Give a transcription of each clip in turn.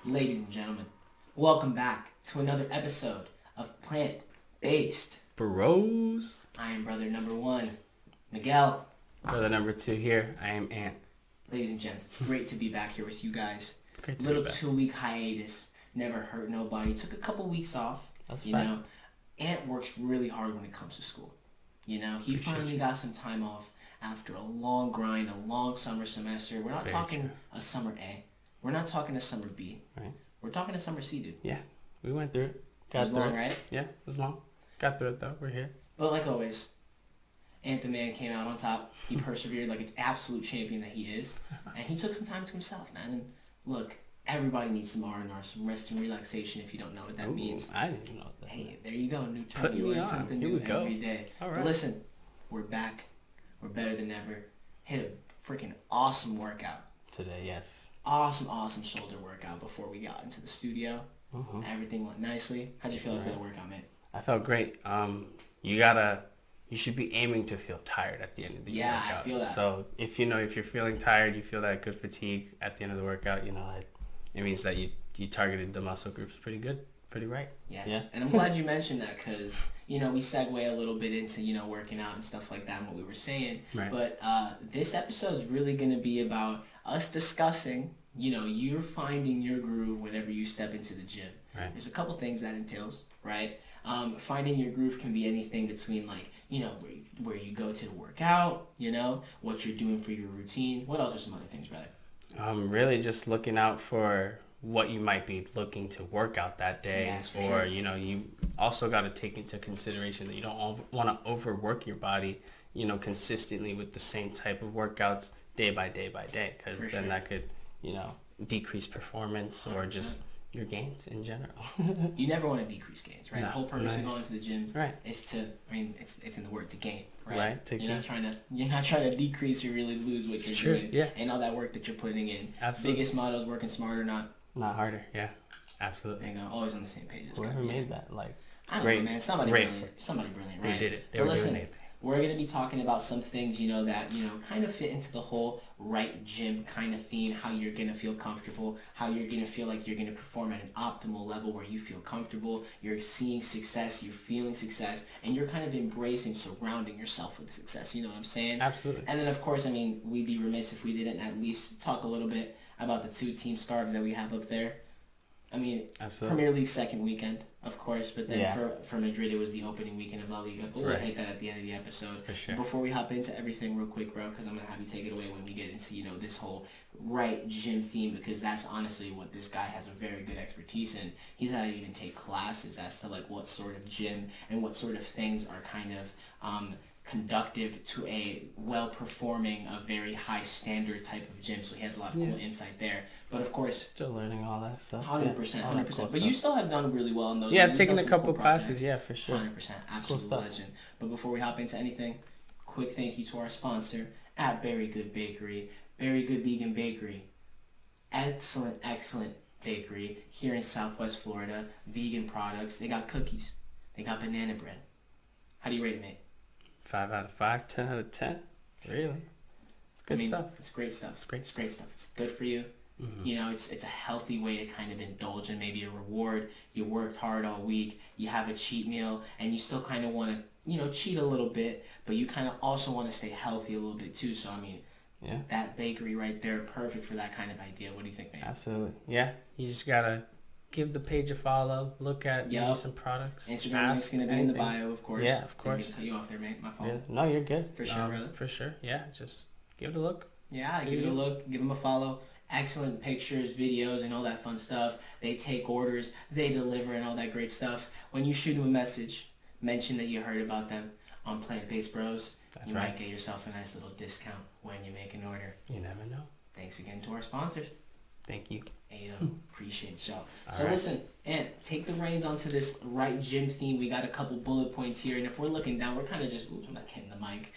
Ladies and gentlemen, welcome back to another episode of Plant-Based Bros. I am brother number 1, Miguel. Brother number 2 here. I am Ant. Ladies and gents, it's great to be back here with you guys. Great to Little be back. 2-week hiatus. Never hurt nobody. Took a couple weeks off. That's you fine. know, Ant works really hard when it comes to school. You know, he Appreciate finally you. got some time off after a long grind, a long summer semester. We're not Very talking true. a summer A. We're not talking a summer B. Right. We're talking a summer C, dude. Yeah, we went through it. It Got was through long, it. right? Yeah, it was long. Got through it though. We're here. But like always, Ant the man came out on top. He persevered like an absolute champion that he is. And he took some time to himself, man. And look, everybody needs some R&R, some rest and relaxation if you don't know what that Ooh, means. I didn't know that. Hey, there you go. New term. Put You me learn on. something Here new we go. every day. All But right. listen, we're back. We're better than ever. Hit a freaking awesome workout. Today, yes. Awesome shoulder workout before we got into the studio. Mm-hmm. Everything went nicely. How'd you feel after the workout, man? I felt great. You should be aiming to feel tired at the end of the Yeah, workout. I feel that. So if you're feeling tired, you feel that good fatigue at the end of the workout, it means that you targeted the muscle groups pretty good, pretty right. Yes. Yeah. And I'm glad you mentioned that because, we segue a little bit into, working out and stuff like that and what we were saying. Right. But this episode is really going to be about us discussing, you're finding your groove whenever you step into the gym. Right. There's a couple things that entails, right? Finding your groove can be anything between where you go to work out, what you're doing for your routine. What else are some other things, brother? Really just looking out for what you might be looking to work out that day. Yes, for or, sure. You also got to take into consideration that you don't want to overwork your body, consistently with the same type of workouts day by day by day. Because For then sure. that could, decrease performance or 100%. just your gains in general. You never want to decrease gains, right? No, The whole purpose of right. going to the gym Right. is to, it's in the word, to gain, right? Right, to You're not gain. you're not trying to decrease or really lose what It's you're true, doing. yeah. And all that work that you're putting in. Absolutely. Biggest motto is working smarter, not, Not harder. Yeah, absolutely. always on the same page. It's Whoever gotta be- made that, I don't great, know, man. Somebody great brilliant. Somebody brilliant, they right? did it. They But were listen, doing it. we're going to be talking about some things, that, kind of fit into the whole right gym kind of theme, how you're going to feel comfortable, how you're going to feel like you're going to perform at an optimal level where you feel comfortable, you're seeing success, you're feeling success, and you're kind of embracing, surrounding yourself with success. You know what I'm saying? Absolutely. And then, of course, we'd be remiss if we didn't at least talk a little bit about the 2 team scarves that we have up there. Absolutely. Premier League second weekend, of course, but then Yeah. for Madrid, it was the opening weekend of La Liga. But we'll Right. hit that at the end of the episode. For sure. Before we hop into everything real quick, bro, because I'm going to have you take it away when we get into, this whole right gym theme, because that's honestly what this guy has a very good expertise in. He's had to even take classes as to, what sort of gym and what sort of things are kind of conductive to a well-performing, a very high-standard type of gym. So he has a lot of cool insight there. But, of course, Still learning all that stuff. 100%, all that 100%. cool But you stuff. still have done really well in those. Yeah, You've I've taken done a some couple cool classes. projects. Yeah, for sure. 100%, absolute stuff. legend. But before we hop into anything, quick thank you to our sponsor at Very Good Bakery, Very Good Vegan Bakery. Excellent bakery here in Southwest Florida. Vegan products. They got cookies. They got banana bread. How do you rate it, mate? 5 out of 5, 10 out of 10. Really? It's good stuff. It's great stuff. It's great It's great stuff. It's good for you. Mm-hmm. It's a healthy way to kind of indulge in maybe a reward. You worked hard all week. You have a cheat meal, and you still kind of want to, cheat a little bit, but you kind of also want to stay healthy a little bit too. So, Yeah, that bakery right there, perfect for that kind of idea. What do you think, man? absolutely. Yeah, you just gotta give the page a follow. Look at maybe Yup. some products. Instagram link's going to be in the bio, of course. Yeah, of Didn't mean course. to cut you off there, mate. My fault. Yeah. No, you're good. For sure, brother. For sure. Yeah, just give it a look. Yeah, Do give it a you? look. Give them a follow. Excellent pictures, videos, and all that fun stuff. They take orders. They deliver and all that great stuff. When you shoot them a message, mention that you heard about them on Plant-Based Bros. That's you right. might get yourself a nice little discount when you make an order. You never know. Thanks again to our sponsors. Thank you. Hey, appreciate y'all. All So right. listen, Ant, take the reins onto this right gym theme. We got a couple bullet points here, and if we're looking down, we're kind of just, oops, I'm not hitting the mic.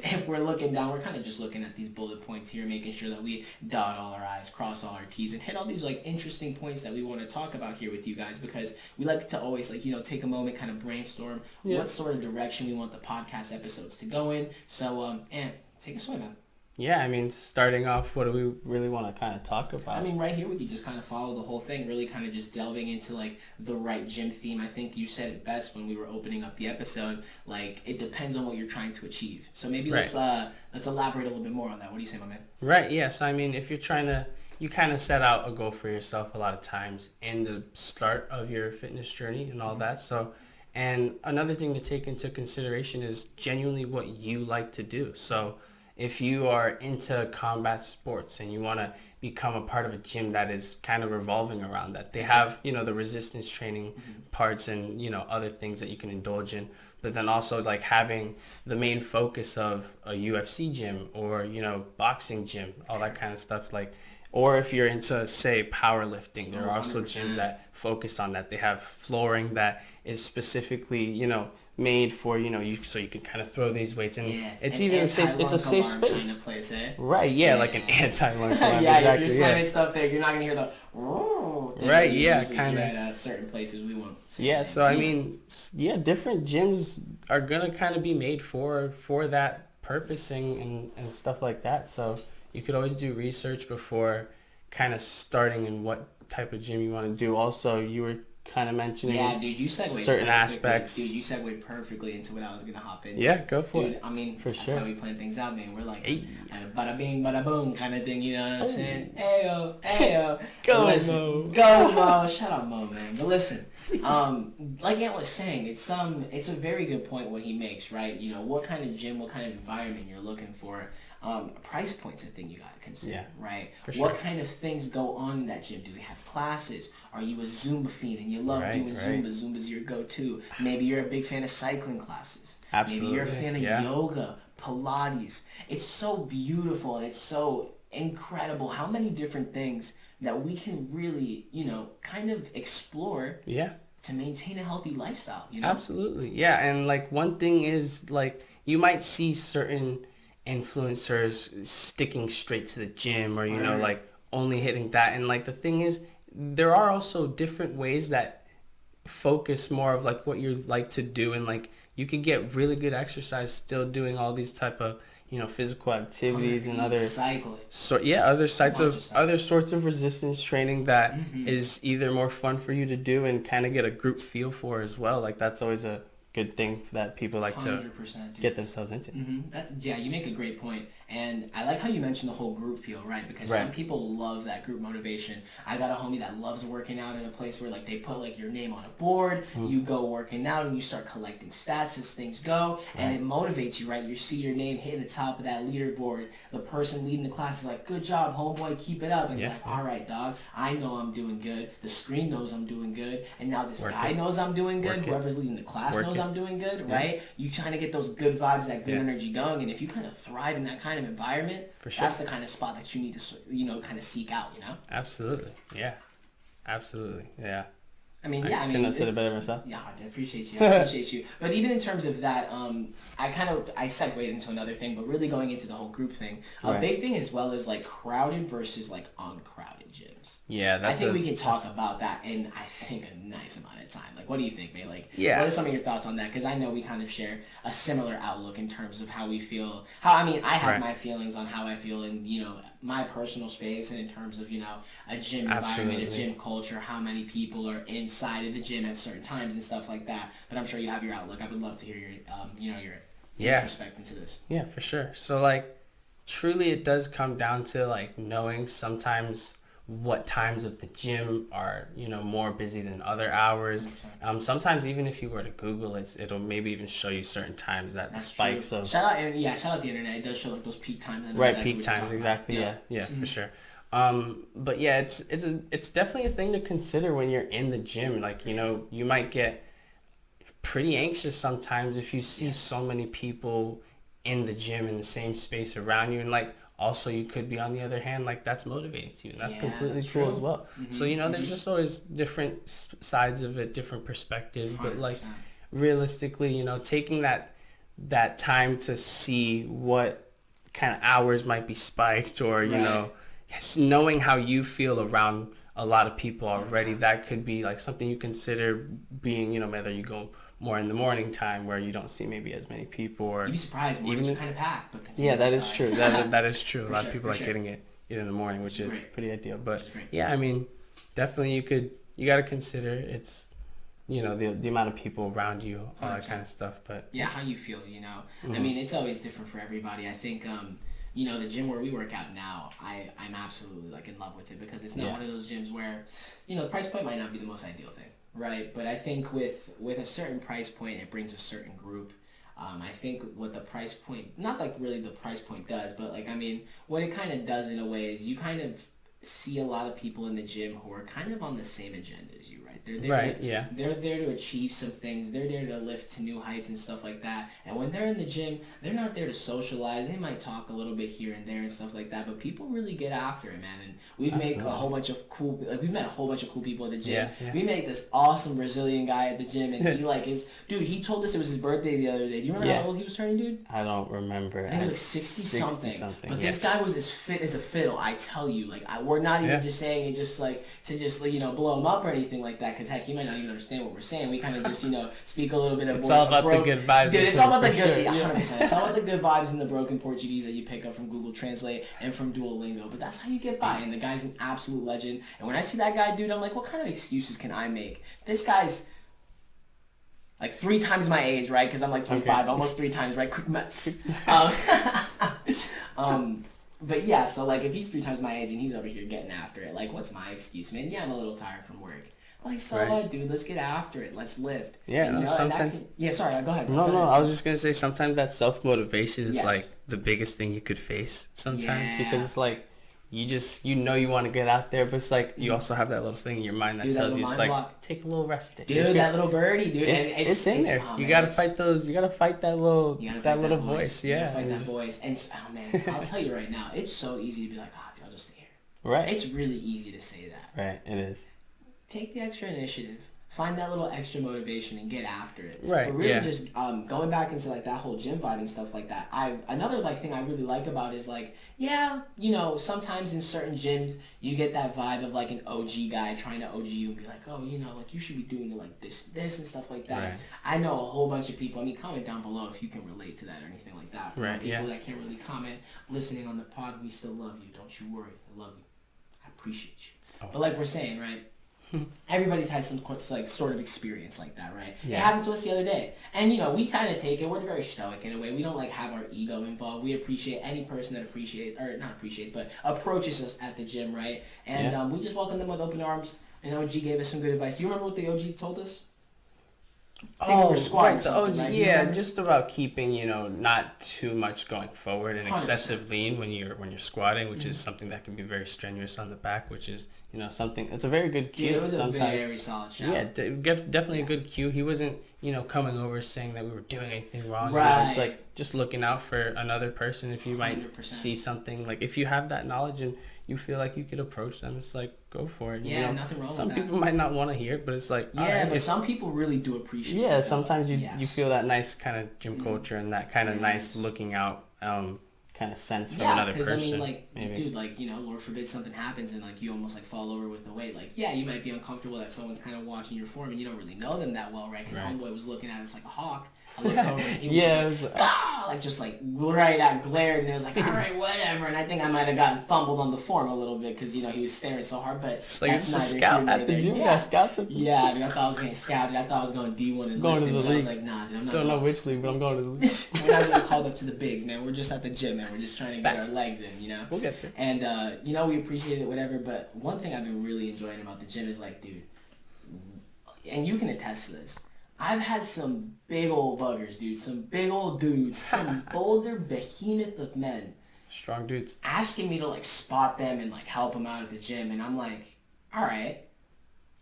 If we're looking down, we're kind of just looking at these bullet points here, making sure that we dot all our I's, cross all our T's, and hit all these interesting points that we want to talk about here with you guys, because we like to always take a moment, kind of brainstorm what sort of direction we want the podcast episodes to go in. So, Ant, take us away, man. Yeah, I mean, starting off, what do we really want to kind of talk I about? mean, right here we could just kind of follow the whole thing, really kind of just delving into like the right gym theme. I think you said it best when we were opening up the episode. Like it depends on what you're trying to achieve. So maybe Right. let's elaborate a little bit more on that. What do you say, my man? Right, yeah. So, I mean, if you're trying to, you kind of set out a goal for yourself a lot of times in the start of your fitness journey and all that. So, and another thing to take into consideration is genuinely what you like to do. So, if you are into combat sports and you want to become a part of a gym that is kind of revolving around that, they have, the resistance training parts and, other things that you can indulge in. But then also like having the main focus of a UFC gym or, boxing gym, all that kind of stuff. Like, or if you're into, say, powerlifting, there are also 100%. gyms that focus on that. They have flooring that is specifically, made for, so you can kind of throw these weights. And Yeah, it's an even a safe, it's a safe anti-lunk space. alarm kind of place, eh? Right, yeah, like an Yeah. anti-lunk alarm. Yeah, Exactly, if you're slamming yeah. stuff there, you're not gonna hear the thing Right, that you yeah, usually kinda. hear at certain places. We won't say Yeah, the so I name. mean, yeah, different gyms are gonna kind of be made for that purposing and stuff like that. So you could always do research before kind of starting in what type of gym you want to do. Also, you were kind of mentioning Yeah, dude, you segued certain perfectly. aspects. Dude, you segued perfectly into what I was gonna hop into. Yeah, go for Dude, it. I mean, For that's sure. how we plan things out, man. We're like, Hey. bada bing, bada boom kind of thing. You know what I'm Oh. saying? Ayo, ayo. Go, But listen, Mo. go Mo. Shut up, Mo, man. But listen, like Ant was saying, it's a very good point what he makes, right? You know, what kind of gym, what kind of environment you're looking for. Price point's a thing you gotta consider, Yeah, right? for What sure. kind of things go on in that gym? Do they have classes? Are you a Zumba fiend and you love Right, doing right. Zumba? Zumba's your go-to. Maybe you're a big fan of cycling classes. Maybe you're a Absolutely, fan of yeah. yoga, Pilates. It's so beautiful and it's so incredible how many different things that we can really, kind of explore Yeah. to maintain a healthy lifestyle, you know? Absolutely. Yeah, and like one thing is like you might see certain influencers sticking straight to the gym or Right. like only hitting that, and like the thing is there are also different ways that focus more of like what you like to do, and like you can get really good exercise still doing all these type of physical activities and other cycling. other sites bunch of of stuff. other sorts of resistance training that Mhm. is either more fun for you to do and kind of get a group feel for as well. Like that's always a good thing that people like to 100%, dude. get themselves into. Yeah, you make a great point, and I like how you mentioned the whole group feel, right? Because Right. some people love that group motivation. I got a homie that loves working out in a place where like they put like your name on a board, you go working out, and you start collecting stats as things go, and it motivates you, right? You see your name hitting the top of that leaderboard. The person leading the class is like, "Good job, homeboy, keep it up," and you're Yeah. like, "All right, dog, I know I'm doing good. The screen knows I'm doing good, and now this Work guy it. knows I'm doing good. Work it. Whoever's leading the class Work knows it. I'm doing good, right? You trying to get those good vibes, that good Yeah. energy going, and if you kind of thrive in that kind of environment, For sure. that's the kind of spot that you need to, kind of seek out, Absolutely. Yeah. Absolutely. Yeah. I mean, I couldn't have said it better myself. Yeah, I appreciate you. I appreciate you. But even in terms of that, I segued into another thing, but really going into the whole group thing, a Right. big thing as well is like crowded versus like uncrowded gyms. Yeah, I think we can talk about that in, I think, a nice amount of time. Like, what do you think, man? Like, Yeah. what are some of your thoughts on that? Because I know we kind of share a similar outlook in terms of how we feel. I have Right. my feelings on how I feel in, my personal space, and in terms of, a gym environment, a Absolutely. gym culture, how many people are inside of the gym at certain times and stuff like that. But I'm sure you have your outlook. I would love to hear your Yeah. introspect into this. Yeah, for sure. So like truly it does come down to like knowing sometimes what times of the gym are, more busy than other hours. 100%. Sometimes even if you were to Google it, it'll maybe even show you certain times that the That's spikes true. of Shout out the internet. It does show like those peak times. I know right exactly peak what you're times talking exactly. about. Yeah, for sure. But yeah, it's definitely a thing to consider when you're in the gym. Like, you might get pretty anxious sometimes if you see so many people in the gym in the same space around you, and like also you could be on the other hand like that's motivating to you, and that's Yeah, completely that's cool true. as well. So there's just always different sides of it, different perspectives, but like 100%. realistically, taking that time to see what kind of hours might be spiked, or Right. knowing how you feel around a lot of people already, that could be like something you consider being, whether you go more in the morning time where you don't see maybe as many people, or you'd be surprised. Mornings are kind of packed, but continue. Yeah, that is true. That is true. A lot of people like sure. getting it in the morning, which is pretty ideal. But great. yeah, I mean, definitely you got to consider it's, the amount of people around you, all 100%. That kind of stuff. But yeah, how you feel, I mean, it's always different for everybody. I think, the gym where we work out now, I'm absolutely like in love with it, because it's not one of those gyms where, the price point might not be the most ideal thing, right? But I think with a certain price point, it brings a certain group. I think what the price point, not like really the price point does, but like, I mean, what it kind of does in a way is you kind of see a lot of people in the gym who are kind of on the same agenda as you, right? They're there to achieve some things. They're there to lift to new heights and stuff like that. And when they're in the gym, they're not there to socialize. They might talk a little bit here and there and stuff like that, but people really get after it, man. And we've made a whole bunch of cool, we've met a whole bunch of cool people at the gym. Yeah. We met this awesome Brazilian guy at the gym, and he told us it was his birthday the other day. Do you remember how old he was turning, dude? I don't remember. I think he was like 60 something. But this guy was as fit as a fiddle, I tell you. Like, we're not even just saying it just like to just blow him up or anything like that, because heck, he might not even understand what we're saying. We kind of just speak a little bit of. It's all about the good vibes. Dude, it's all about the good. 100%. It's all about the good vibes and the broken Portuguese that you pick up from Google Translate and from Duolingo. But that's how you get by. And the guy's an absolute legend. And when I see that guy, dude, I'm like, what kind of excuses can I make? This guy's like 3 times my age, right? Because I'm like 25, almost 3 times, right? Quick maths. But yeah, so like if he's 3 times my age and he's over here getting after it, like what's my excuse, man? Yeah, I'm a little tired from work. Like, so what, dude? Let's get after it. Let's lift. Yeah, sometimes. Sorry, go ahead. No, I was just gonna say sometimes that self-motivation is like the biggest thing you could face sometimes, because it's like you want to get out there, but it's like you also have that little thing in your mind that tells you it's like block. Take a little rest day. Dude, that little birdie, dude. It's in there. You gotta fight those. You gotta fight that little voice. Yeah, fight that voice. And man, I'll tell you right now, it's so easy to be like, dude, I'll just stay here. Right. It's really easy to say that. Right. It is. Take the extra initiative. Find that little extra motivation and get after it. Right. But really just going back into like that whole gym vibe and stuff like that. Another like thing I really like about it is like, sometimes in certain gyms you get that vibe of like an OG guy trying to OG you and be like, oh, like you should be doing it like this and stuff like that. Right. I know a whole bunch of people. I mean, comment down below if you can relate to that or anything like that. For people that can't really comment, listening on the pod, we still love you. Don't you worry. I love you. I appreciate you. Oh. But like we're saying, right? Everybody's had some like sort of experience like that, right? Yeah. It happened to us the other day, and we kind of take it. We're very stoic in a way. We don't like have our ego involved. We appreciate any person that approaches us at the gym, right? And we just welcome them with open arms. And OG gave us some good advice. Do you remember what the OG told us? Right, the OG, right? Just about keeping, not too much going forward and 100%. Excessive lean when you're squatting, which is something that can be very strenuous on the back, which is, something, it's a very good cue. Yeah, it was a very solid shot. Yeah, definitely a good cue. He wasn't, coming over saying that we were doing anything wrong. Right. It was like just looking out for another person. If you might 100%. See something, like if you have that knowledge and you feel like you could approach them, it's like, go for it. Yeah, nothing wrong with that. Some people might not want to hear it, but it's like, but some people really do appreciate it. Yeah, sometimes you feel that nice kind of gym culture and that kind of nice looking out kind of sense from another person. Yeah, because I mean, like, dude, like, Lord forbid something happens and like you almost like fall over with the weight. Like, yeah, you might be uncomfortable that someone's kind of watching your form and you don't really know them that well, right? Because homeboy was looking at us like a hawk. I looked over and he was just like right out glared, and it was like, all right, whatever. And I think I might have gotten fumbled on the form a little bit because he was staring so hard. But it's like it's a scout at the gym. Yeah, scouts. Yeah, dude, I thought I was getting scouted. I thought I was going D1 and going to the league. I was like, nah, dude, I'm not. Don't know which league, but I'm going to the league. We're not even called up to the bigs, man. We're just at the gym, man. We're just trying to get our legs in, We'll get there. And we appreciate it, whatever. But one thing I've been really enjoying about the gym is like, dude, and you can attest to this. I've had some big old buggers, dude. Some big old dudes. Some boulder behemoth of men. Strong dudes. Asking me to, like, spot them and, like, help them out at the gym. And I'm like, all right.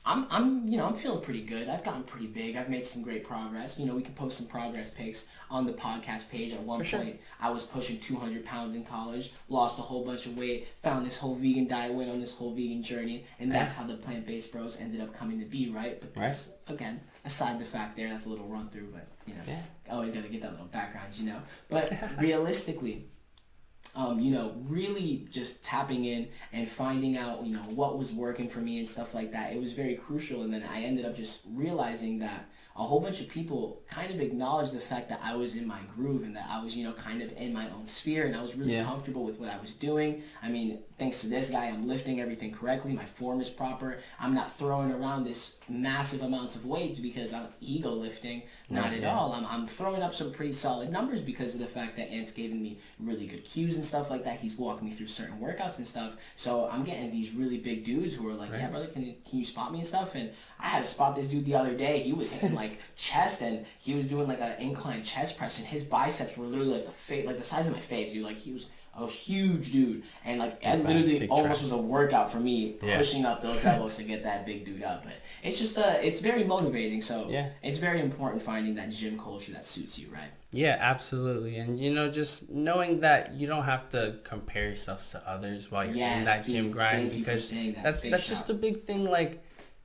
I'm feeling pretty good. I've gotten pretty big. I've made some great progress. We can post some progress pics on the podcast page. At one point, I was pushing 200 pounds in college, lost a whole bunch of weight, found this whole vegan diet, went on this whole vegan journey, and that's how the Plant-Based Bros ended up coming to be, right? But that's, again, aside the fact there, that's a little run through, but, always got to get that little background, But realistically, really just tapping in and finding out, what was working for me and stuff like that. It was very crucial. And then I ended up just realizing that a whole bunch of people kind of acknowledged the fact that I was in my groove and that I was, kind of in my own sphere, and I was really comfortable with what I was doing. I mean, thanks to this guy, I'm lifting everything correctly. My form is proper. I'm not throwing around this massive amounts of weight because I'm ego lifting. Not at all. I'm throwing up some pretty solid numbers because of the fact that Ant's giving me really good cues and stuff like that. He's walking me through certain workouts and stuff. So I'm getting these really big dudes who are like, yeah, brother, can you spot me and stuff? And I had to spot this dude the other day. He was hitting like chest, and he was doing like an incline chest press, and his biceps were literally like the size of my face, dude. Like, he was a huge dude, and like it literally almost was a workout for me pushing up those elbows to get that big dude up. But it's just it's very motivating. So it's very important finding that gym culture that suits you, right? Yeah, absolutely. And just knowing that you don't have to compare yourself to others while you're in that gym grind, because that's just a big thing. Like,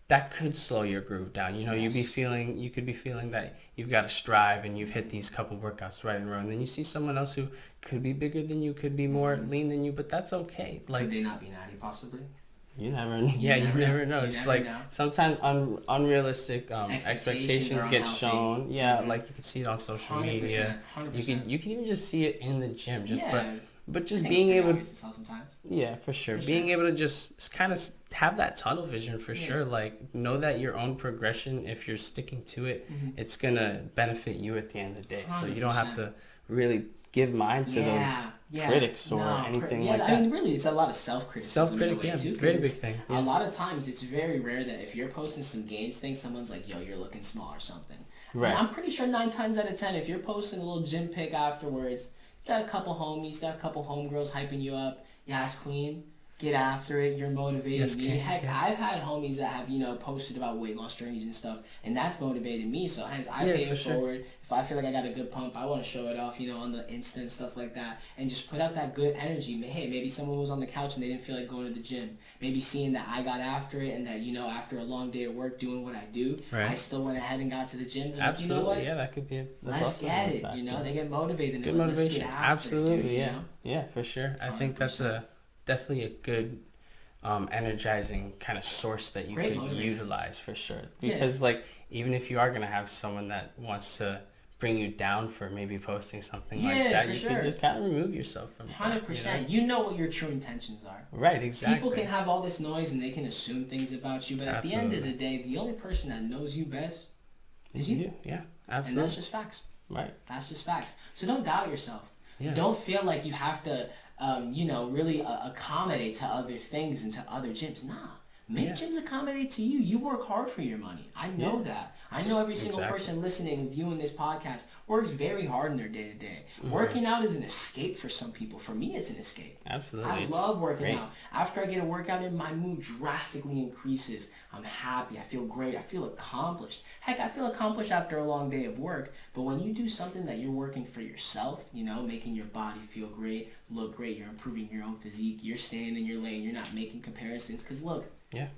that could slow your groove down. You could be feeling that you've got to strive and you've hit these couple workouts right in a row, and then you see someone else who could be bigger than you, could be more lean than you, but that's okay. Like, could they not be natty possibly? You never know. It's like sometimes unrealistic expectations get shown. Yeah, like you can see it on social media. 100%. You can even just see it in the gym. But just being able to, for sure. Being able to just kind of have that tunnel vision for sure. Like, know that your own progression, if you're sticking to it, it's gonna benefit you at the end of the day. 100%. So you don't have to really give mind to those critics or anything like that. I mean, really, it's a lot of self-criticism in a way, too. Very big thing. A lot of times, it's very rare that if you're posting some gains thing, someone's like, yo, you're looking small or something. Right. And I'm pretty sure 9 times out of 10, if you're posting a little gym pic afterwards, you got a couple homies, got a couple homegirls hyping you up. Yes, queen. Get after it. You're motivating me. Heck, I've had homies that have, posted about weight loss journeys and stuff, and that's motivated me. So hence, I pay it forward. If I feel like I got a good pump, I want to show it off, on the instant stuff like that, and just put out that good energy. Hey, maybe someone was on the couch and they didn't feel like going to the gym. Maybe seeing that I got after it and that, after a long day of work doing what I do, I still went ahead and got to the gym. Absolutely. Like, you know what? Yeah, that could be let's get it. They get motivated. Good motivation. Absolutely. Yeah, for sure. I think that's definitely a good energizing kind of source that you could utilize for sure. Because like, even if you are going to have someone that wants to bring you down for maybe posting something like that, you can just kind of remove yourself from 100%. You know what your true intentions are. Right, exactly. People can have all this noise and they can assume things about you, but at the end of the day, the only person that knows you best is you. Yeah, absolutely. And that's just facts. Right. That's just facts. So don't doubt yourself. Yeah. Don't feel like you have to really accommodate to other things and to other gyms. Nah, make gyms accommodate to you. You work hard for your money. I know that. I know every single person listening, viewing this podcast, works very hard in their day-to-day. Working out is an escape for some people. For me, it's an escape. Absolutely. I love working out. After I get a workout in, my mood drastically increases. I'm happy. I feel great. I feel accomplished. Heck, I feel accomplished after a long day of work. But when you do something that you're working for yourself, making your body feel great, look great, you're improving your own physique, you're staying in your lane, you're not making comparisons. Because look,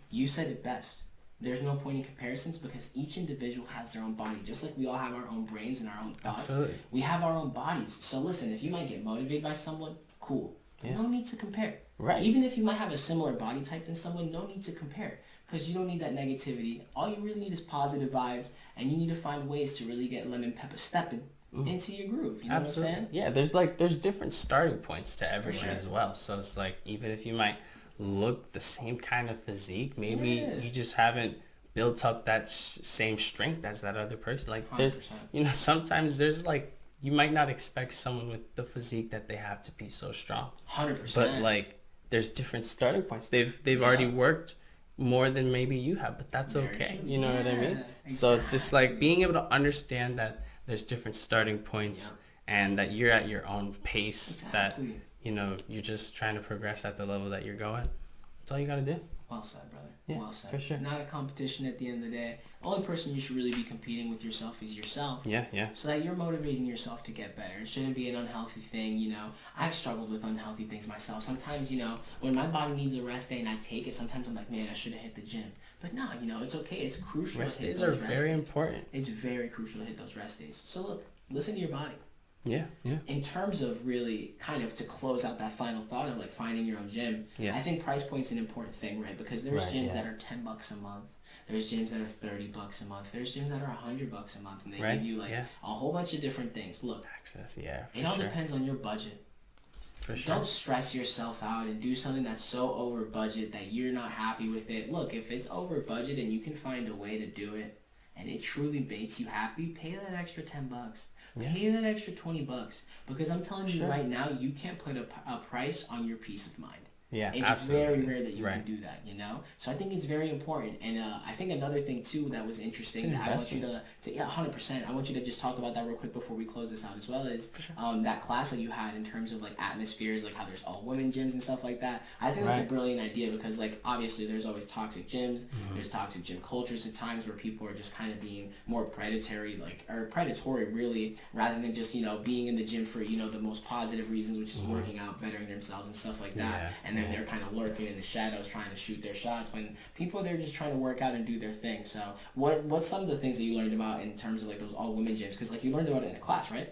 you said it best. There's no point in comparisons because each individual has their own body. Just like we all have our own brains and our own thoughts, we have our own bodies. So listen, if you might get motivated by someone, cool. No need to compare. Right. Even if you might have a similar body type than someone, no need to compare. Because you don't need that negativity. All you really need is positive vibes, and you need to find ways to really get lemon pepper stepping into your groove. You know what I'm saying? Yeah, there's different starting points to everyone as well. So it's like, even if you might look the same kind of physique, maybe you just haven't built up that same strength as that other person. Like, 100%. There's sometimes there's like, you might not expect someone with the physique that they have to be so strong. 100%. But like, there's different starting points. They've already worked more than maybe you have, but that's okay. You know what I mean? Exactly. So it's just like being able to understand that there's different starting points and that you're at your own pace, that you're just trying to progress at the level that you're going. That's all you got to do. Well said, brother. Yeah, well said. For sure. Not a competition at the end of the day. The only person you should really be competing with yourself is yourself. Yeah. So that you're motivating yourself to get better. It shouldn't be an unhealthy thing, I've struggled with unhealthy things myself. Sometimes, when my body needs a rest day and I take it, sometimes I'm like, man, I should have hit the gym. But no, it's okay. It's crucial. Rest days are very important. It's very crucial to hit those rest days. So look, listen to your body. Yeah. In terms of really kind of to close out that final thought of like finding your own gym, I think price point's an important thing, right? Because there's gyms that are $10 a month. There's gyms that are $30 a month. There's gyms that are $100 a month, and they Right, give you like yeah. a whole bunch of different things. Look, Access, yeah, for it all sure. depends on your budget. For sure. Don't stress yourself out and do something that's so over budget that you're not happy with it. Look, if it's over budget and you can find a way to do it and it truly makes you happy, pay that extra $10. Yeah. Pay that extra $20. Because I'm telling you Sure. right now, you can't put a price on your peace of mind. Yeah, It's absolutely. very rare that you Right. can do that, you know? So I think it's very important. And I think another thing, too, that was interesting It's that I want you investment. to yeah, 100%. I want you to just talk about that real quick before we close this out as well, is For sure. that class that you had in terms of, like, atmospheres, like how there's all women gyms and stuff like that. I think that's a Right. brilliant idea because, like, obviously there's always toxic gyms. Mm-hmm. There's toxic gym cultures at times where people are just kind of being more predatory, or predatory, really, rather than just, you know, being in the gym for, you know, the most positive reasons, which is working out, bettering themselves and stuff like that. Yeah, And then they're kind of lurking in the shadows trying to shoot their shots when people are there just trying to work out and do their thing. So what's some of the things that you learned about in terms of like those all women gyms? Because like you learned about it in a class, right?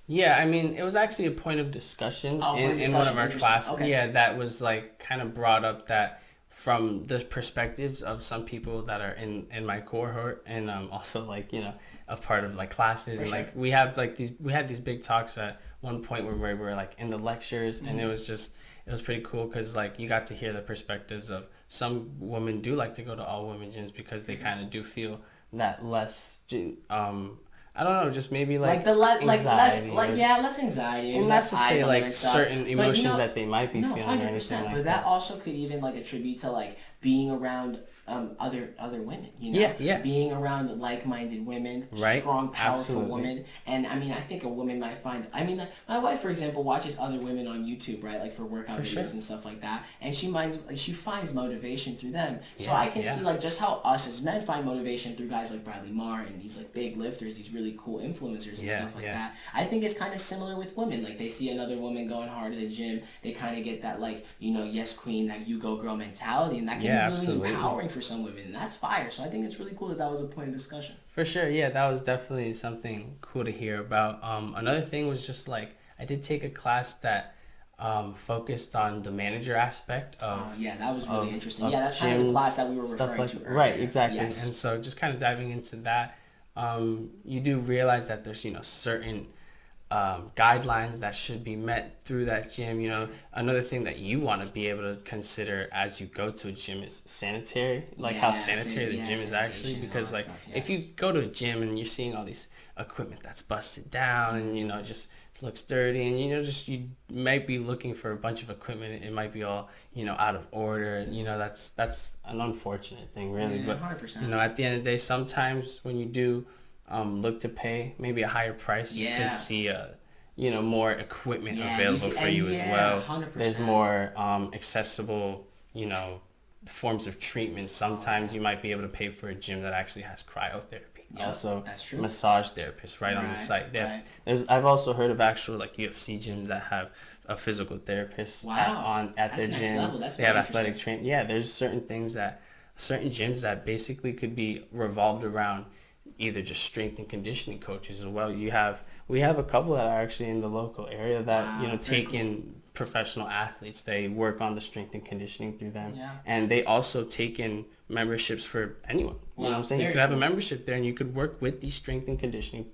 Yeah, I mean, it was actually a point of discussion in one of our classes. Okay. Yeah, that was like kind of brought up that from the perspectives of some people that are in my cohort and also like, you know, a part of like classes. For And sure. like we had these big talks at one point where we were like in the lectures and it was pretty cool because like you got to hear the perspectives of some women do like to go to all women gyms because they kind of do feel that less I don't know, just maybe like less anxiety less anxiety and less not to eyes say on them like and stuff. certain But, emotions you know, that they might be feeling or 100%, anything like but that also could even like attribute to like being around other women, you know? Yeah. Being around like-minded women, Right. strong, powerful Absolutely. women. And I mean, I think a woman might find, I mean, like, my wife, for example, watches other women on YouTube, right? Like for workout videos sure. and stuff like that. And she finds motivation through them. So Yeah, I can yeah. see like just how us as men find motivation through guys like Bradley Marr and these like big lifters, these really cool influencers and Yeah, stuff like yeah. that. I think it's kind of similar with women. Like they see another woman going hard at the gym, they kind of get that like, you know, yes queen, that you go girl mentality, and that can Yeah, be really absolutely. empowering for some women, and that's fire. So I think it's really cool that was a point of discussion. For sure, yeah, that was definitely something cool to hear about. Another thing was just like I did take a class that focused on the manager aspect of Yeah, that was really interesting. of Yeah, that's kind of the gym class that we were stuff referring like to that. earlier. Right, exactly. Yes. And so just kind of diving into that, you do realize that there's, you know, certain guidelines that should be met through that gym. You know, another thing that you want to be able to consider as you go to a gym is sanitary, like how sanitary the gym is actually, sanitation and because all like that stuff, if yes. you go to a gym and you're seeing all these equipment that's busted down and, you know, just looks dirty and, you know, just you might be looking for a bunch of equipment, it might be all, you know, out of order, you know, that's an unfortunate thing really. Yeah, But 100%. you know, at the end of the day, sometimes when you do look to pay maybe a higher price, you Yeah. could see you know, more equipment Yeah, available you see- for and you as yeah, well. 100%. There's more accessible, you know, forms of treatment. Sometimes you might be able to pay for a gym that actually has cryotherapy. Yep, Also, that's true. massage therapists right on the Right, site. right. I've also heard of actual like UFC gyms that have a physical therapist Wow, at that's their next gym. level. That's They have very athletic interesting. training. Yeah, there's certain gyms that basically could be revolved around either just strength and conditioning coaches as well. We have a couple that are actually in the local area that, you know, Wow, very take in professional athletes. They work on the strength and conditioning through them. Yeah. And they also take in memberships for anyone. You know what I'm saying? You very could have a cool. membership there and you could work with these strength and conditioning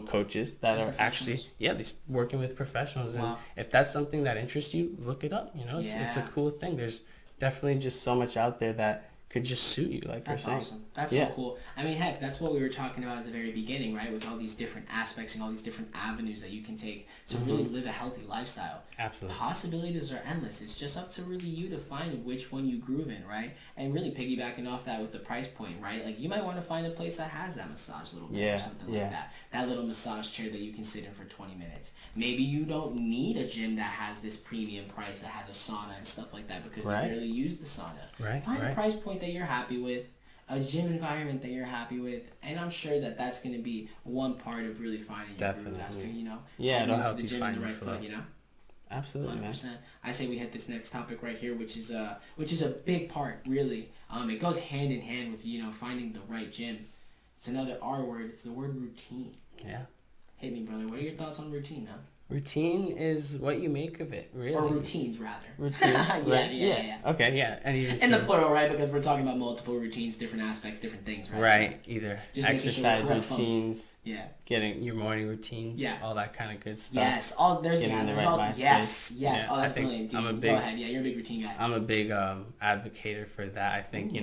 coaches that And are actually, professionals. these working with professionals. And Wow. if that's something that interests you, look it up. You know, it's a Yeah. cool thing. There's definitely just so much out there that could just suit you, like That's you're saying. awesome. That's Yeah. so cool. I mean, heck, that's what we were talking about at the very beginning, right? With all these different aspects and all these different avenues that you can take to really live a healthy lifestyle. Absolutely. Possibilities are endless. It's just up to really you to find which one you groove in, right? And really piggybacking off that with the price point, right? Like you might want to find a place that has that massage little bit Yeah, or something yeah. like that. That little massage chair that you can sit in for 20 minutes. Maybe you don't need a gym that has this premium price that has a sauna and stuff like that because Right. you barely use the sauna. Right, Find a right. price point that you're happy with, a gym environment that you're happy with, and I'm sure that that's going to be one part of really finding your groove. That's to, Definitely. you know, Yeah, getting it'll into help the you gym find in the your right flow. foot, you know. Absolutely, man. 100%. I say we hit this next topic right here, which is a big part, really. It goes hand in hand with, you know, finding the right gym. It's another R word. It's the word routine. Yeah. Hit me, brother. What are your thoughts on routine, man? Routine is what you make of it, really. Or routines, rather. Routine. Right? Yeah. Okay, yeah. In the plural, right? Because we're talking about multiple routines, different aspects, different things, right? Right. Either just exercise routines, yeah, getting your morning routines, yeah, all that kind of good stuff. Yes. There's yes. Yeah, Oh, that's brilliant. Go ahead. Yeah, you're a big routine guy. I'm a big advocator for that. I think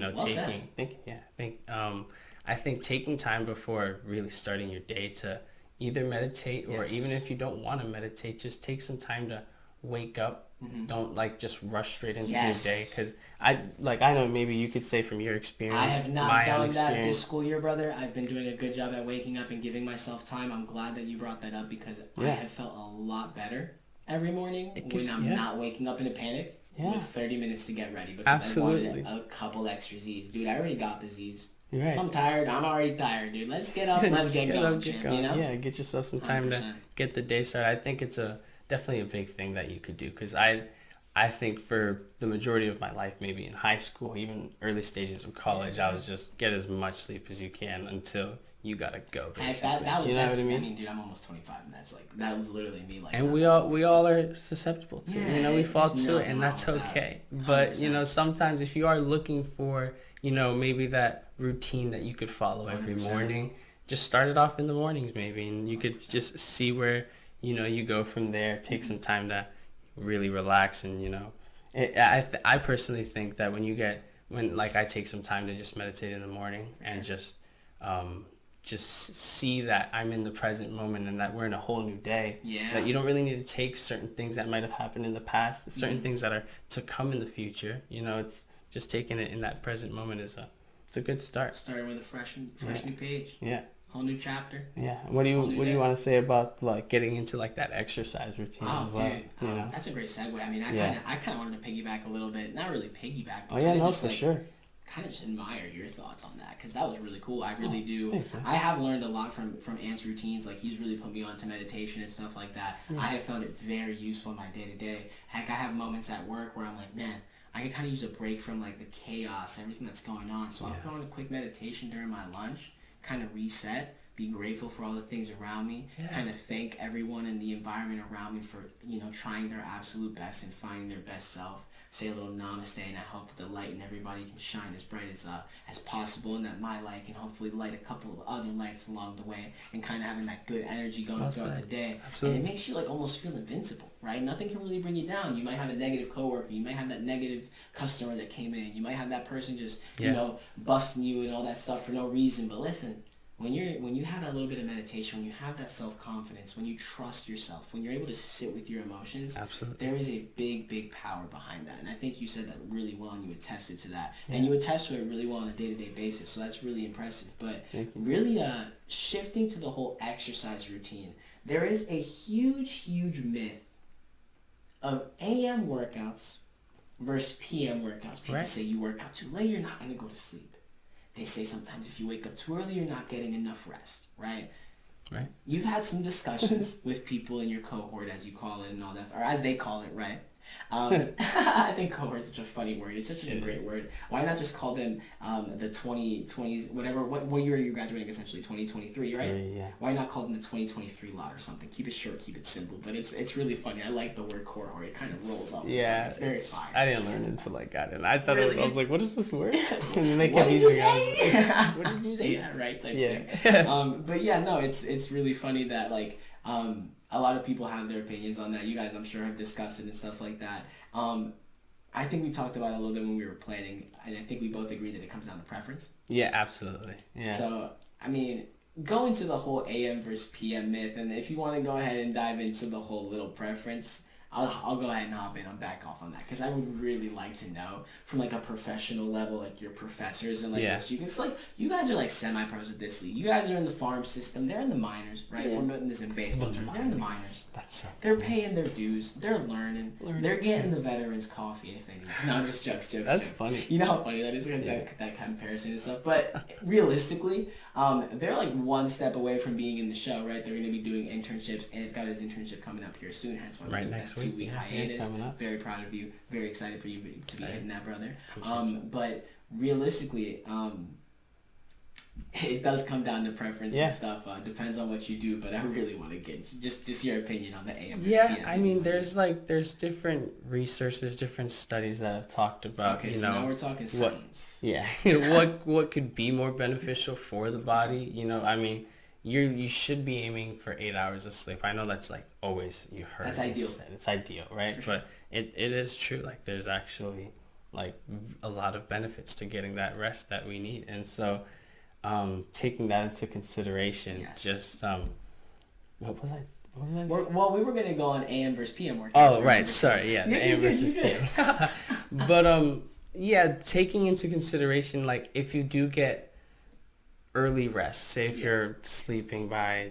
I think taking time before really starting your day to either meditate or even if you don't want to meditate, just take some time to wake up. Don't just rush straight into your day, because I know maybe you could say from your experience. I have not done that this school year, brother. I've been doing a good job at waking up and giving myself time. I'm glad that you brought that up, because I have felt a lot better every morning when I'm not waking up in a panic with 30 minutes to get ready, because I wanted a couple extra Z's. Dude, I already got the Z's. Right. If I'm tired, I'm already tired, dude. Let's get up, let's get going, champ, you know? Yeah, get yourself some time 100%. To get the day started. I think it's definitely a big thing that you could do, because I think for the majority of my life, maybe in high school, even early stages of college, I was just get as much sleep as you can until you gotta go, basically. That was, you know what I mean? I mean, dude, I'm almost 25, and that was literally me. And we all are susceptible to it. We fall to it, and that's okay. But 100%. Sometimes if you are looking for maybe that routine that you could follow every 100%. morning, just start it off in the mornings, maybe, and you could just see where you go from there. Take some time to really relax, and I personally think that when I take some time to just meditate in the morning and just see that I'm in the present moment and that we're in a whole new day. Yeah. That you don't really need to take certain things that might have happened in the past, certain things that are to come in the future. It's just taking it in that present moment it's a good start. Starting with a fresh new page. Yeah. Whole new chapter. Yeah. What do you want to say about getting into that exercise routine as well? Dude, that's a great segue. I mean, I kind of wanted to piggyback a little bit. Not really piggyback, but sure. Kind of just admire your thoughts on that, because that was really cool. I really do. I have learned a lot from Ant's routines. He's really put me onto meditation and stuff like that. I have found it very useful in my day to day. Heck, I have moments at work where I'm like, man, I can kind of use a break from the chaos, everything that's going on. So I'll throw in a quick meditation during my lunch, kind of reset, be grateful for all the things around me, kind of thank everyone in the environment around me for trying their absolute best and finding their best self. Say a little namaste, and I hope that the light in everybody can shine as bright as possible, and that my light can hopefully light a couple of other lights along the way, and kind of having that good energy going throughout the day. Absolutely. And it makes you almost feel invincible, right? Nothing can really bring you down. You might have a negative coworker, you might have that negative customer that came in, you might have that person just busting you and all that stuff for no reason. But listen, when you have that little bit of meditation, when you have that self-confidence, when you trust yourself, when you're able to sit with your emotions, there is a big power behind that. And I think you said that really well, and you attested to that. And you attest to it really well on a day-to-day basis, so that's really impressive. But really shifting to the whole exercise routine, there is a huge myth of AM workouts versus PM workouts. People say you work out too late, you're not going to go to sleep. They say sometimes if you wake up too early, you're not getting enough rest, right? Right. You've had some discussions with people in your cohort, as you call it, and all that, or as they call it, right? I think cohort is such a funny word. It's such a great word. Why not just call them the 2020s, whatever, what year are you graduating, essentially? 2023, right? Yeah. Why not call them the 2023 lot or something? Keep it short, keep it simple. But it's really funny. I like the word cohort. It kind of rolls off. Yeah. It's very fire. I didn't learn it until I got it. I thought I was like, what is this word? And they kept using it. What did you say? Yeah, right. Type thing. But yeah, no, it's really funny that a lot of people have their opinions on that. You guys, I'm sure, have discussed it and stuff like that. I think we talked about it a little bit when we were planning, and I think we both agree that it comes down to preference. Yeah, absolutely. Yeah. So, I mean, go into the whole AM versus PM myth, and if you want to go ahead and dive into the whole little preference, I'll go ahead and hop in. I'll back off on that, because I would really like to know from a professional level, your professors and this. It's you guys are semi-pros at this league. You guys are in the farm system. They're in the minors, right? If we're putting this in baseball terms, they're in the minors. They're paying their dues. They're learning. They're getting the veterans coffee if they need. No, just jokes. That's funny. You know how funny that is, that comparison and stuff. But realistically, they're one step away from being in the show, right? They're going to be doing internships, and it's got his internship coming up here soon. Hence why we took that 2-week hiatus. Very proud of you. Very excited for you to be hitting that, brother. But realistically, it does come down to preference and stuff. Depends on what you do, but I really want to get just your opinion on the AM versus PM. I mean, there's different research, there's different studies that have talked about, okay, so now we're talking science. What could be more beneficial for the body. I mean, you should be aiming for 8 hours of sleep. I know that's like always you heard. That's ideal. It's ideal, right? Sure. But it is true. Like there's actually like a lot of benefits to getting that rest that we need, and so. Taking that into consideration, just what was I? Well, we were gonna go on AM versus PM workouts. Oh, right. Sorry. Yeah, the AM versus PM. But taking into consideration, like if you do get early rest, say if you're sleeping by,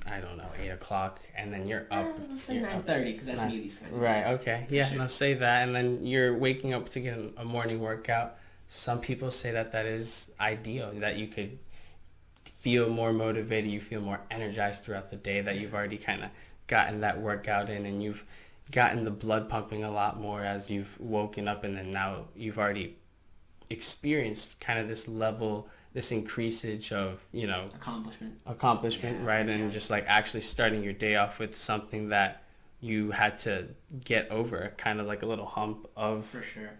I don't know, 8 o'clock, and then you're up. Let's say 9:30, because that's me these kind of right. days. Okay. Yeah. Sure. Let's say that, and then you're waking up to get a morning workout. Some people say that is ideal, that you could feel more motivated, you feel more energized throughout the day, that you've already kind of gotten that workout in, and you've gotten the blood pumping a lot more as you've woken up, and then now you've already experienced kind of this level, this increasage of, accomplishment, right? And just like actually starting your day off with something that you had to get over, kind of like a little hump of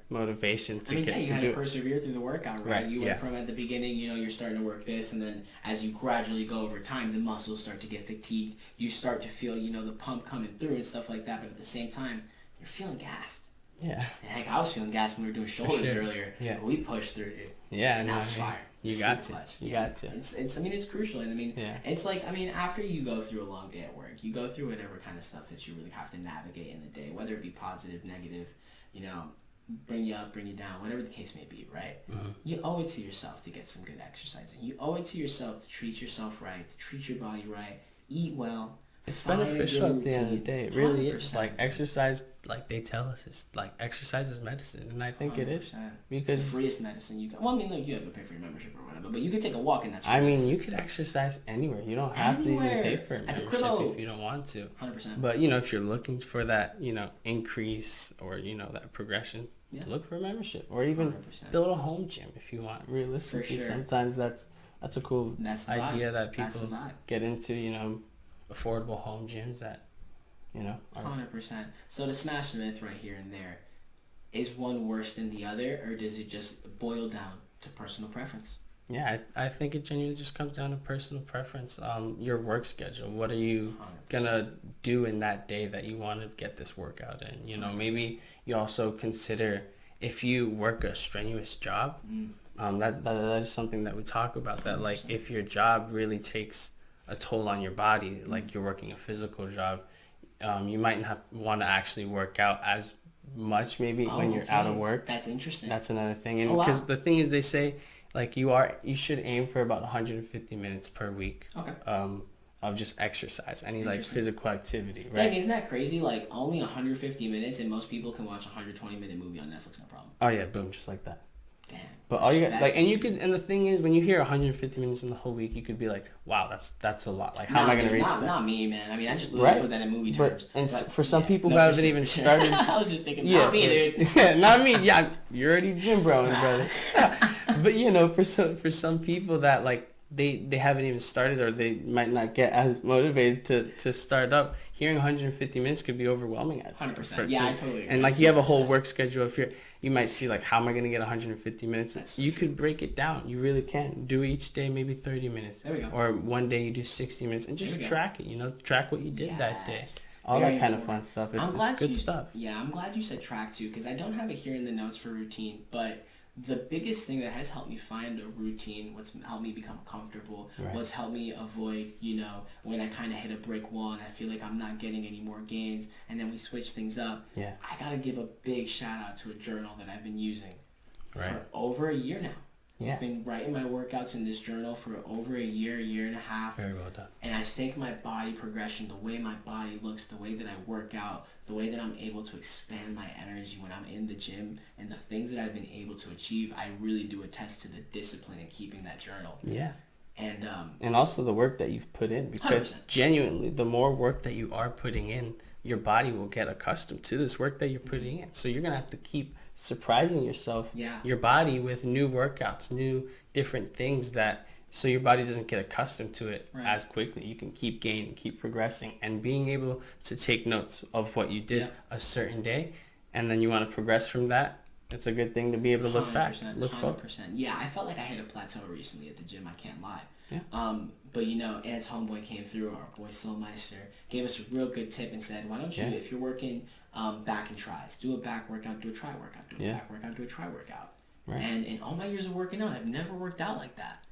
motivation to get to do it. You had to persevere through the workout, right? You went from at the beginning, you're starting to work this, and then as you gradually go over time, the muscles start to get fatigued. You start to feel, the pump coming through and stuff like that, but at the same time, you're feeling gassed. Yeah. And heck, I was feeling gassed when we were doing shoulders earlier. Yeah. But we pushed through, dude. Yeah. And that was fire. You got to. You got to. It's crucial. And it's like, after you go through a long day at work, you go through whatever kind of stuff that you really have to navigate in the day, whether it be positive, negative, bring you up, bring you down, whatever the case may be, right? Mm-hmm. You owe it to yourself to get some good exercise. And you owe it to yourself to treat yourself right, to treat your body right, eat well. It's beneficial at the end of the day. It really is. Like exercise, like they tell us, it's like exercise is medicine, and I think 100%. It is because it's the freest medicine you can. Well, look, you have to pay for your membership or whatever, but you can take a walk and that's. You could exercise anywhere. You don't have to even pay for a membership if you don't want to. 100%. But if you're looking for that, increase or that progression, look for a membership or even 100%. Build a home gym if you want. Realistically, sometimes that's a cool idea that people get into. Affordable home gyms that, 100%. So to smash the myth right here and there, is one worse than the other, or does it just boil down to personal preference? Yeah, I think it genuinely just comes down to personal preference. Your work schedule. What are you 100%. Gonna do in that day that you want to get this workout in? Maybe you also consider if you work a strenuous job. That is something that we talk about. That 100%. Like if your job really takes a toll on your body, like you're working a physical job, you might not want to actually work out as much maybe when you're out of work. That's interesting. That's another thing. And because the thing is, they say like you should aim for about 150 minutes per week of just exercise, any like physical activity, right? Dang, isn't that crazy? Like only 150 minutes and most people can watch a 120-minute movie on Netflix, no problem. Oh yeah, boom, just like that. Damn. But all you got, and the thing is, when you hear 150 minutes in the whole week, you could be like, wow, that's a lot. Like, how am I going to reach that? Not me, man. I just literally put that in movie terms. But for some people who haven't even started. I was just thinking, not me, dude. Yeah, not me. Yeah, you're already gym broing, brother. But, for some people that, like, they haven't even started or they might not get as motivated to start up, hearing 150 minutes could be overwhelming at 100%. Yeah, I totally agree. And like you have a whole work schedule. If you might see like, how am I going to get 150 minutes? You could break it down. You really can. Do each day maybe 30 minutes. There we go. Or one day you do 60 minutes and just track it, track what you did that day. All that kind of fun stuff. It's good stuff. Yeah, I'm glad you said track too, because I don't have it here in the notes for routine, but the biggest thing that has helped me find a routine, what's helped me become comfortable, what's helped me avoid, when I kind of hit a brick wall and I feel like I'm not getting any more gains, and then we switch things up. Yeah. I got to give a big shout out to a journal that I've been using for over a year now. Yeah. I've been writing my workouts in this journal for over a year and a half. Very well done. And I think my body progression, the way my body looks, the way that I work out, the way that I'm able to expand my energy when I'm in the gym, and the things that I've been able to achieve, I really do attest to the discipline in keeping that journal. Yeah. And also the work that you've put in, because 100%. Genuinely, the more work that you are putting in, your body will get accustomed to this work that you're putting in. So you're going to have to keep surprising yourself, your body, with new workouts, new different things that so your body doesn't get accustomed to it Right. as quickly. You can keep gaining, keep progressing, and being able to take notes of what you did a certain day, and then you want to progress from that. It's a good thing to be able to look back, look forward. 100%. Yeah, I felt like I hit a plateau recently at the gym. I can't lie. Yeah. But you know, Ed's homeboy came through, our boy Soulmeister, gave us a real good tip and said, why don't you, if you're working back and tries, do a back workout, do a try workout, do a back workout, do a try workout. Right. And in all my years of working out, I've never worked out like that.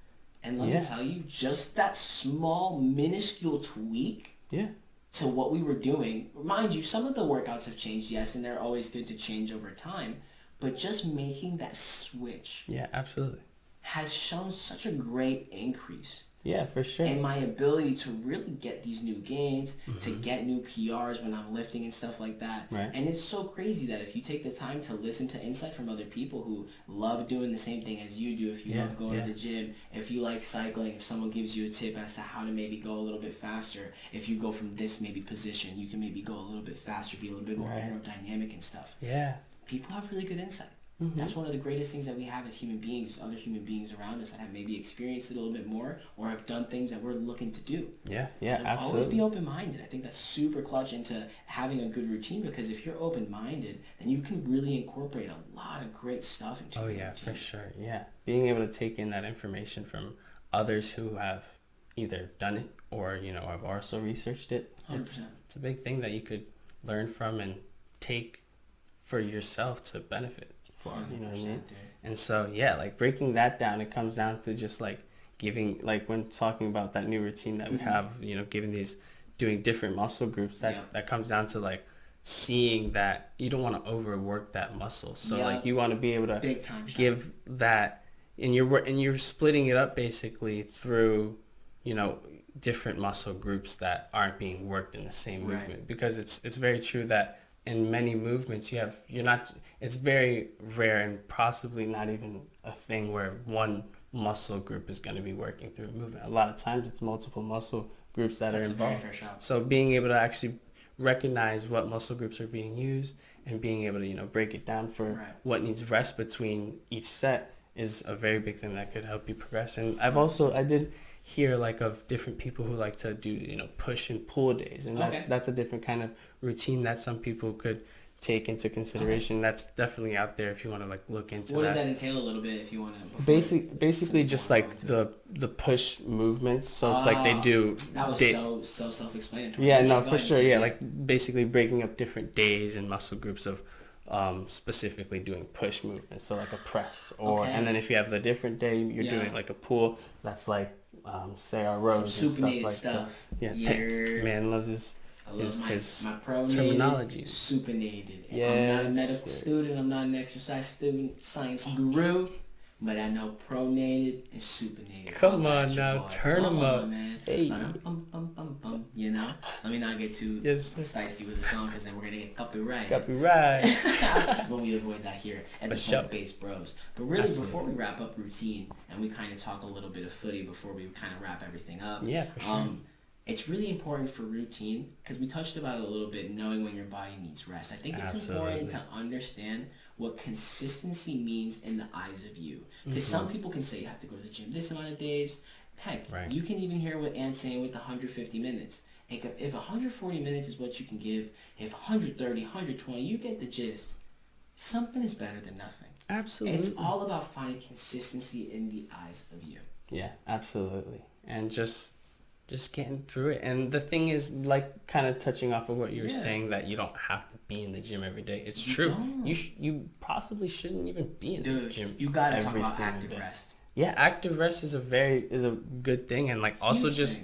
And let me tell you, just that small, minuscule tweak to what we were doing, mind you, some of the workouts have changed, yes, and they're always good to change over time, but just making that switch absolutely, has shown such a great increase. Yeah, for sure. And my ability to really get these new gains, to get new PRs when I'm lifting and stuff like that. Right. And it's so crazy that if you take the time to listen to insight from other people who love doing the same thing as you do, if you love going to the gym, if you like cycling, if someone gives you a tip as to how to maybe go a little bit faster, if you go from this maybe position, you can maybe go a little bit faster, be a little bit more aerodynamic and stuff. Yeah. People have really good insight. That's one of the greatest things that we have as human beings, other human beings around us that have maybe experienced it a little bit more or have done things that we're looking to do. Yeah, So absolutely. always be open-minded. I think that's super clutch into having a good routine, because if you're open-minded, then you can really incorporate a lot of great stuff into your routine. For sure. Yeah. Being able to take in that information from others who have either done it or, have also researched it. 100%. It's a big thing that you could learn from and take for yourself to benefit. You know what I mean? Dude. And so, like breaking that down, it comes down to just like giving, like when talking about that new routine that we have, doing different muscle groups, that comes down to like seeing that you don't want to overwork that muscle. So like you want to be able to big time give that, and you're splitting it up basically through, different muscle groups that aren't being worked in the same movement, because it's very true that in many movements it's very rare and possibly not even a thing where one muscle group is going to be working through a movement. A lot of times it's multiple muscle groups that are involved. Very fair shot. So being able to actually recognize what muscle groups are being used and being able to break it down for what needs rest between each set is a very big thing that could help you progress. And I did hear like of different people who like to do push and pull days, and that's a different kind of routine that some people could take into consideration. That's definitely out there if you want to like look into what does that entail a little bit if you want to basically just like the push movements. So it's like they do that was so self-explanatory. For sure. Like basically breaking up different days and muscle groups of specifically doing push movements, so like a press and then if you have the different day you're doing like a pull, that's like say our rows some and stuff like that. Man loves his I love his my pronated, terminology. supinated. Yes, I'm not a medical student. I'm not an exercise student, science guru, but I know pronated and supinated. Come on now, turn them up. Man. Hey. Let me not get too spicy with the song, because then we're going to get copyright. When we avoid that here at the Plantedbased Bros. But really, before we wrap up routine, and we kind of talk a little bit of footy before we kind of wrap everything up. Yeah, for sure. It's really important for routine, because we touched about it a little bit, knowing when your body needs rest. I think it's important to understand what consistency means in the eyes of you. Because some people can say you have to go to the gym this amount of days. Heck, you can even hear what Ant's saying with the 150 minutes. If 140 minutes is what you can give, if 130, 120, you get the gist. Something is better than nothing. Absolutely. It's all about finding consistency in the eyes of you. Yeah, absolutely. And just getting through it. And the thing is, like, kind of touching off of what you were saying, that you don't have to be in the gym every day. It's true. You possibly shouldn't even be in the gym. You gotta talk about active rest. Yeah, active rest is a good thing, and like also just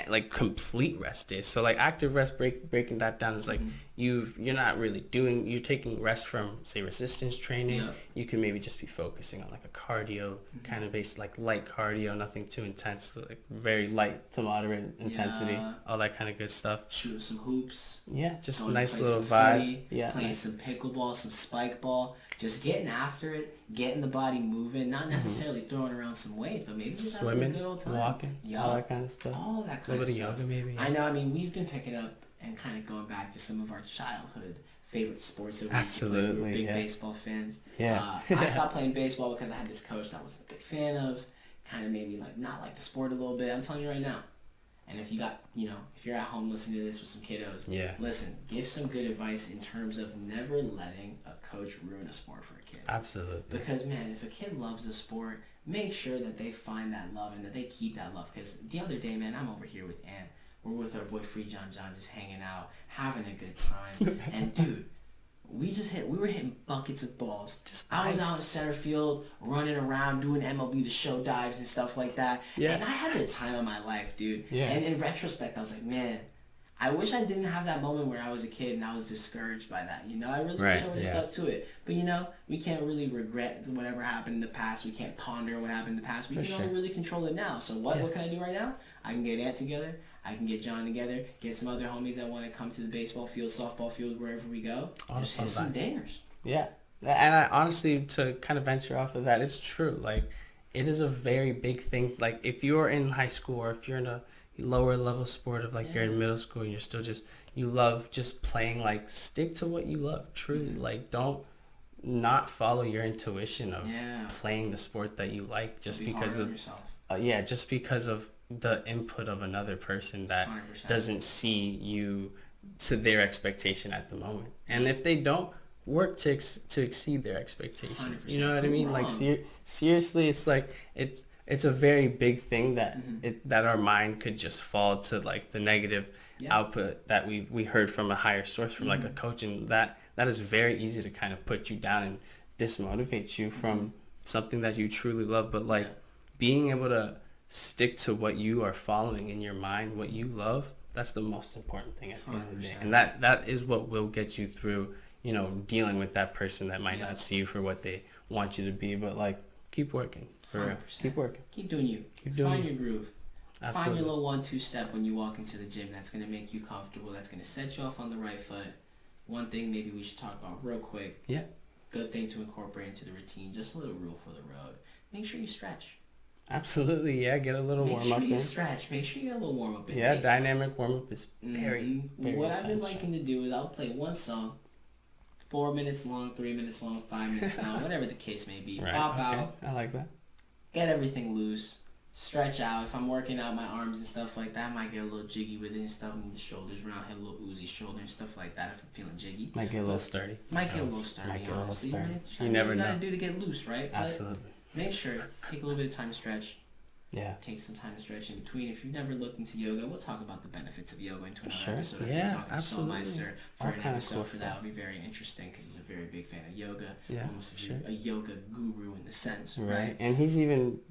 like complete rest days. So like active rest, breaking that down is like you're not really you're taking rest from, say, resistance training. You can maybe just be focusing on like a cardio kind of based, like light cardio, nothing too intense, like very light to moderate intensity, all that kind of good stuff. Shooting some hoops. Yeah, just a nice little vibe. Footy, playing some pickleball, some spike ball, just getting after it, getting the body moving, not necessarily throwing around some weights, but maybe just having a good old time. Walking, all that kind of stuff. All that kind a little of bit stuff. Yoga maybe. I know, I mean, we've been picking up and kind of going back to some of our childhood favorite sports that we used to play. We were big baseball fans. I stopped playing baseball because I had this coach that I wasn't a big fan of. kind of maybe like not like the sport a little bit, I'm telling you right now. And if you got, if you're at home listening to this with some kiddos, listen, give some good advice in terms of never letting a coach ruin a sport for a kid. Absolutely. Because, man, if a kid loves the sport, make sure that they find that love and that they keep that love. Because the other day, man, I'm over here with Ann. We're with our boy Free John just hanging out, having a good time. And, dude, we were hitting buckets of balls. I was out in center field, running around, doing MLB The Show dives and stuff like that. Yeah. And I had the time of my life, dude. Yeah. And in retrospect, I was like, man, I wish I didn't have that moment where I was a kid and I was discouraged by that. I really wish I would have stuck to it. But, we can't really regret whatever happened in the past. We can't ponder what happened in the past. We can only really control it now. So what can I do right now? I can get Ant together. I can get John together, get some other homies that want to come to the baseball field, softball field, wherever we go. Just hit some dingers. Yeah. And I honestly, to kind of venture off of that, it's true. Like, it is a very big thing. Like, if you're in high school or if you're in a lower level sport of, like, you're in middle school and you're still you love just playing, like, stick to what you love, truly. Like, don't not follow your intuition of playing the sport that you like just because of just because of the input of another person that 100%. Doesn't see you to their expectation at the moment. And if they don't, work to exceed their expectations. 100%. You know what I mean? Like, seriously, it's like it's a very big thing that that our mind could just fall to, like, the negative output that we heard from a higher source, from like a coach, and that is very easy to kind of put you down and dismotivate you from something that you truly love. But, like, being able to stick to what you are following in your mind, what you love, that's the most important thing at the end of the day. And that is what will get you through, dealing with that person that might not see you for what they want you to be. But, like, keep working. For real. Keep working. Keep doing you. Find your groove. Absolutely. Find your little 1-2 step when you walk into the gym that's going to make you comfortable, that's going to set you off on the right foot. One thing maybe we should talk about real quick. Yeah. Good thing to incorporate into the routine, just a little rule for the road. Make sure you stretch. Absolutely, yeah. Get a little warm up in. Make sure you stretch. Make sure you get a little warm up in. Yeah, dynamic warm up is very, very What essential. I've been liking to do is I'll play one song, 4 minutes long, 3 minutes long, 5 minutes long, whatever the case may be. Right. Pop out. I like that. Get everything loose. Stretch out. If I'm working out my arms and stuff like that, I might get a little jiggy with it and stuff. And the shoulders around, hit a little oozy shoulder and stuff like that if I'm feeling jiggy. Might get a little sturdy. Honestly. You never know. What you gotta do to get loose, right? Absolutely. But make sure, take a little bit of time to stretch. Yeah. Take some time to stretch in between. If you've never looked into yoga, we'll talk about the benefits of yoga into another episode. Yeah, absolutely. Meister for an episode for that would be very interesting because he's a very big fan of yoga. Yeah, almost a yoga guru in the sense, right? And he's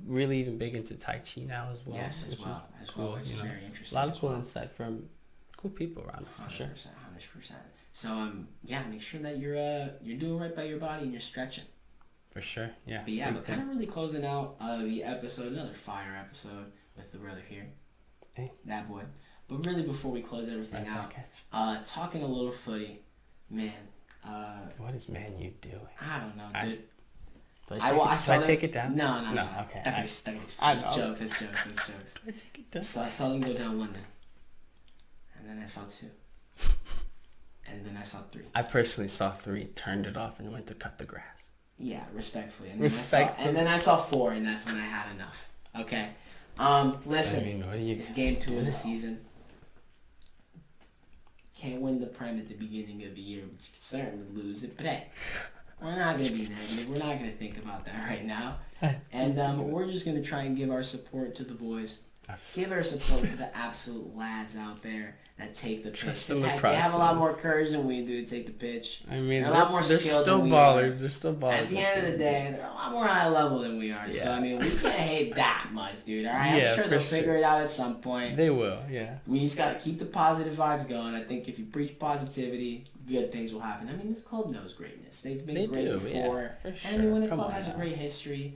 really big into Tai Chi now as well. Yes, as well. Which is very interesting. A lot of cool insight from cool people around us. 100%, 100%. So make sure that you're doing right by your body and you're stretching. For sure, yeah. But kind of really closing out the episode, another fire episode with the brother here. Hey. That boy. But really, before we close everything out, talking a little footy, man. What is Man U doing? I don't know, dude. Should I take it down? No. Okay. It's jokes. Should I take it down? So I saw them go down 1-0. And then I saw 2. And then I saw 3. I personally saw 3, turned it off, and went to cut the grass. Yeah, respectfully. And then I saw 4, and that's when I had enough. Okay. Listen, it's game 2 of the season. Can't win the Prem at the beginning of the year, but you can certainly lose it. But hey, we're not going to be negative. We're not going to think about that right now. And we're just going to try and give our support to the boys. Give our support to the absolute lads out there that take the pitch. They have a lot more courage than we do to take the pitch. I mean, they're a lot more skilled than we are. They're still ballers. At the end of the day, they're a lot more high level than we are. Yeah. So, I mean, we can't hate that much, dude. All right? I'm sure they'll figure it out at some point. They will, yeah. We just got to keep the positive vibes going. I think if you preach positivity, good things will happen. I mean, this club knows greatness. They've been great before. Yeah, for sure. And when a club has a great history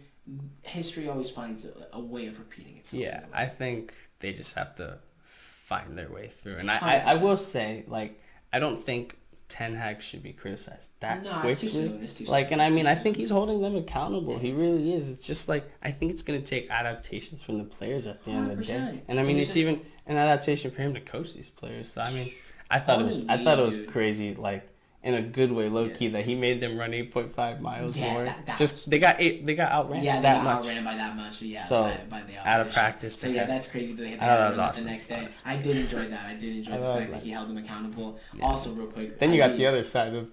always finds a way of repeating itself. Yeah, I think they just have to find their way through. And I will say, like, I don't think Ten Hag should be criticized that quickly. It's too soon. And I mean, I think he's holding them accountable. Yeah. He really is. It's just like, I think it's going to take adaptations from the players at the end of the day. And I mean, it's even an adaptation for him to coach these players. So I mean, I thought it was crazy. Like, in a good way, low key, that he made them run 8.5 miles more. That Just they got outran. Yeah, they that got much. outran by that much. Yeah, so by the out of practice. So yeah, that's crazy. They that was awesome. awesome. The next day, I did enjoy that. I did enjoy the fact that he held them accountable. Yeah. Also, real quick. Then you got the other side of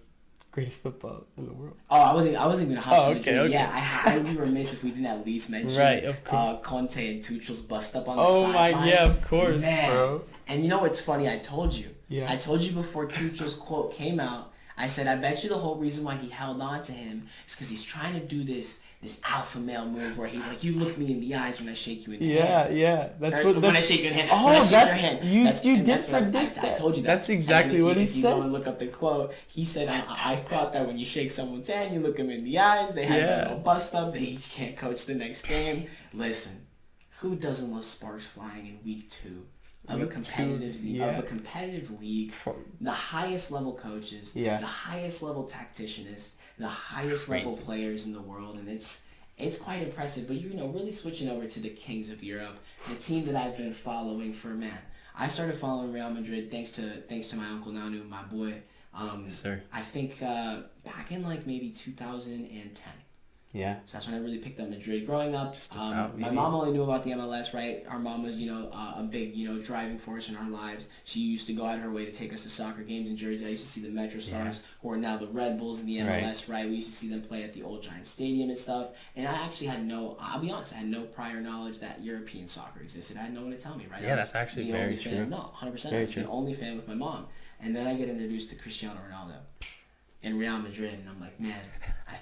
greatest football in the world. Oh, I wasn't gonna hop to Madrid. Okay. Yeah, I would be remiss if we didn't at least mention of course. Conte and Tuchel's bust up on the sideline. Oh my, yeah, of course, man. Bro. And you know what's funny? I told you. Yeah. I told you before Tuchel's quote came out. I said, I bet you the whole reason why he held on to him is because he's trying to do this alpha male move where he's like, you look me in the eyes when I shake you in the hand. Yeah. That's when I shake you in the hand. Oh, when I shake your hand. You did predict that. I told you that. That's exactly what he said. If you go and look up the quote, he said, I thought that when you shake someone's hand, you look them in the eyes. They had a little bust up. They each can't coach the next game. Listen, who doesn't love sparks flying in week 2? Of a competitive league, the highest level coaches, the highest level tacticianists, the highest level players in the world, and it's quite impressive. But really switching over to the kings of Europe, the team that I've been following for I started following Real Madrid thanks to my uncle Nanu, my boy. Yes, sir. I think back in like maybe 2010. Yeah. So that's when I really picked up Madrid. Growing up, my mom only knew about the MLS, right? Our mom was, a big, driving force in our lives. She used to go out of her way to take us to soccer games in Jersey. I used to see the Metro Stars, who are now the Red Bulls in the MLS, right? We used to see them play at the Old Giant Stadium and stuff. And I actually I'll be honest, I had no prior knowledge that European soccer existed. I had no one to tell me, right? Yeah, that's actually very true. No, 100%. I was the only fan with my mom. And then I get introduced to Cristiano Ronaldo in Real Madrid, and I'm like, man, I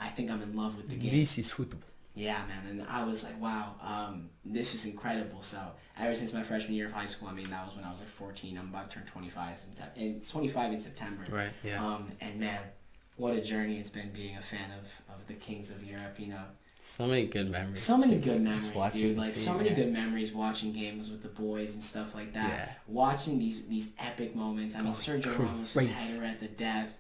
think I'm in love with the game. This is football. Yeah, man, and I was like, wow, this is incredible. So ever since my freshman year of high school, that was when I was like 14. I'm about to turn 25 in 25 in September. Right. Yeah. And man, what a journey it's been being a fan of the Kings of Europe. So many good memories. So many good memories, dude. Like so many good memories watching games with the boys and stuff like that. Yeah. Watching these epic moments. Sergio Ramos' header at the death.